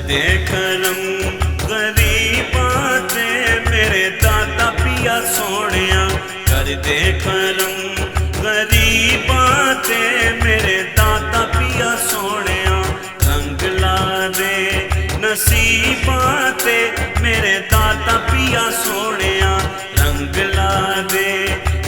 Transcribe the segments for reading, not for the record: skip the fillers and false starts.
दे करम गरीबां ते मेरे दाता पिया सोहणिया। कर दे करम गरीबां ते मेरे दाता पिया सोहणिया। रंग ला दे नसीबां ते मेरे दाता पिया सोहणिया। रंग ला दे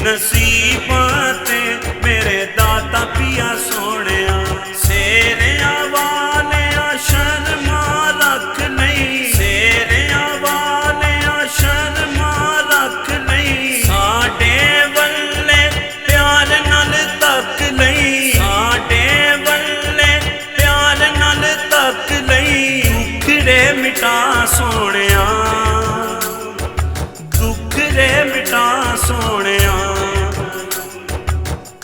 नसीबां ते मेरे दाता पिया सोहणिया। सेरिया वालिया शर्मा रख नहीं, सेरिया वालिया शर्मा रख नहीं। साडे वल्ले प्यार नाल तक नहीं, साडे वल्ले प्यार नाल तक नहीं। दुखड़े मिटा सोहणिया, दुखड़े मिटा सोहणिया।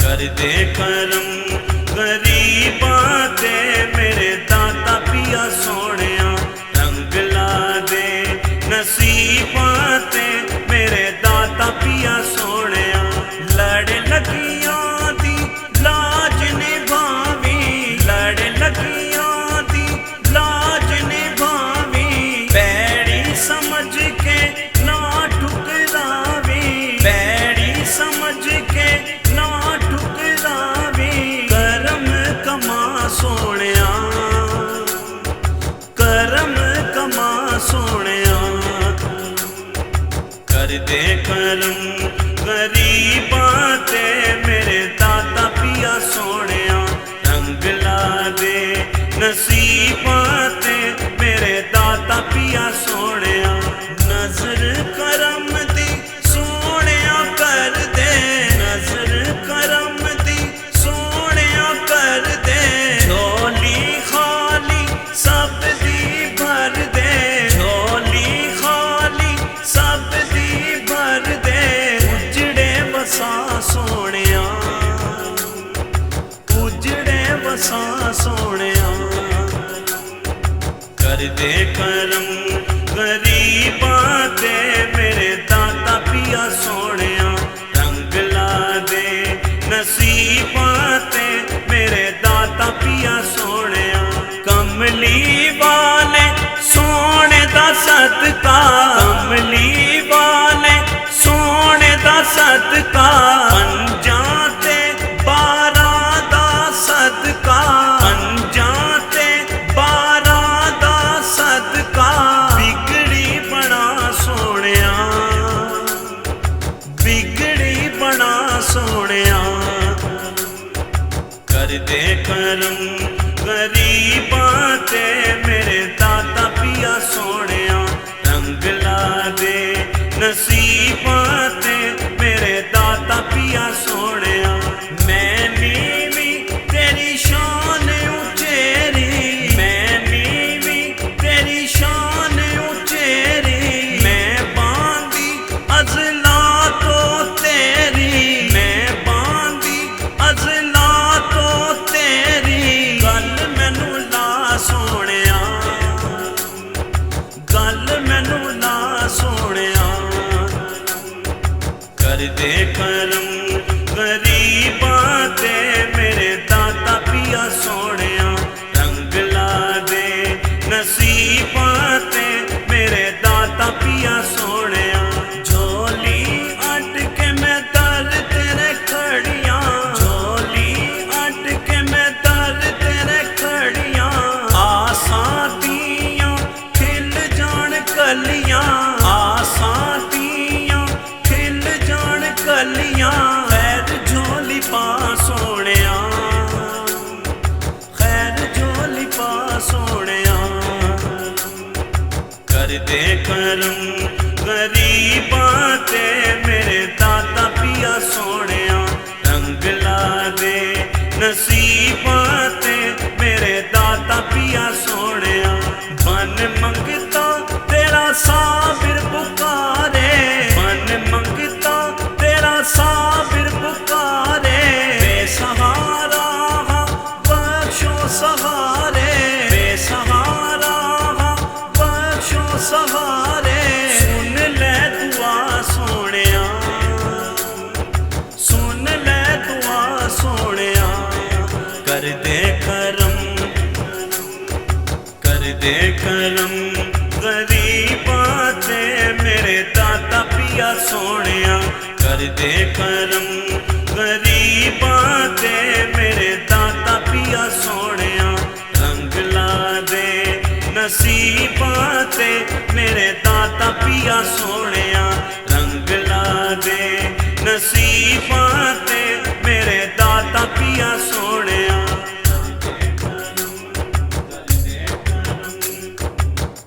कर दे करम गरीबां ते मेरे दाता पिया सोहणिया। रंग ला दे नसीबां ते मेरे दाता पिया सोहणिया। लड़ लगियां दी लाज निभावी, लड़ लगियां दी लाज निभावी। बैड़ी समझ के ना ठुकरावी, बैड़ी समझ के ना ठुकरावी। करम कमा सोहणिया, करम कमा सोहणिया। कर दे करम गरीबां ते मेरे दाता पिया सोहणिया। रंग ला दे नसीबां ते मेरे दाता पिया सोहणिया। नजर करम दी सोहणिया कर दे, नजर करम दी सोहणिया कर दे। झोली खाली सब दी भर दे, झोली खाली सब दी भर दे। उजड़े वसा सोहणिया, उजड़े वसा सोहणिया। कर दे करम गरीबां ते मेरे दाता पिया सोहणिया। रंग ला दे नसीबां ते मेरे दाता पिया सोहणिया। कमली वाले सोहणे दा सदका, कमली वाले सोहणे दा सदका। पंजां ते 12 दा सदका, पंजां ते 12 दा सदका। बिगड़ी बना सोहणिया, बिगड़ी बना सोहणिया। कर दे करम गरीबां ते मेरे दाता पिया सोहणिया। रंग ला दे नसीबां ते मेरे दाता पिया सोहणिया। मैं नीवी तेरी शान उचेरी, मैं नीवी तेरी शान उचेरी। मैं बांधी अज़ला तो तेरी, मैं बांधी अज़ला तो तेरी। गल मैनू ला सोहणिया, गल मैनू ला सोहणिया। कर दे करम गरीबां ते मेरे दाता पिया सोहणिया। रंग ला दे नसीबां ते मेरे दाता पिया सोहणिया। झोली अट के मैं दर तेरे खड़िया, झोली अट के मैं दर तेरे खड़िया। आसां दियां खिल जान कलियां, आसां दियां खिल जान कलियां। खैर झोली पा सोहणिया, खैर झोली पा सोहणिया। कर दे करम गरीबां ते मेरे दाता पिया सोहणिया। रंग ला दे नसीबां ते मेरे दाता पिया सोहणिया। मन मंगता तेरा साबिर पुकारे, मन मंगता तेरा साबिर पुकारे। बेसहारा हाँ बख्शो सहारे, बेसहारा हाँ बख्शो सहारे। सुन ले दुआ सोहणिया, सुन ले दुआ सोहणिया। कर दे दे करम गरीबां ते मेरे दाता पिया सोहणिया कर दे करम गरीबां ते मेरे दाता पिया सोहणिया रंग ला दे नसीबां ते मेरे दाता पिया सोहणिया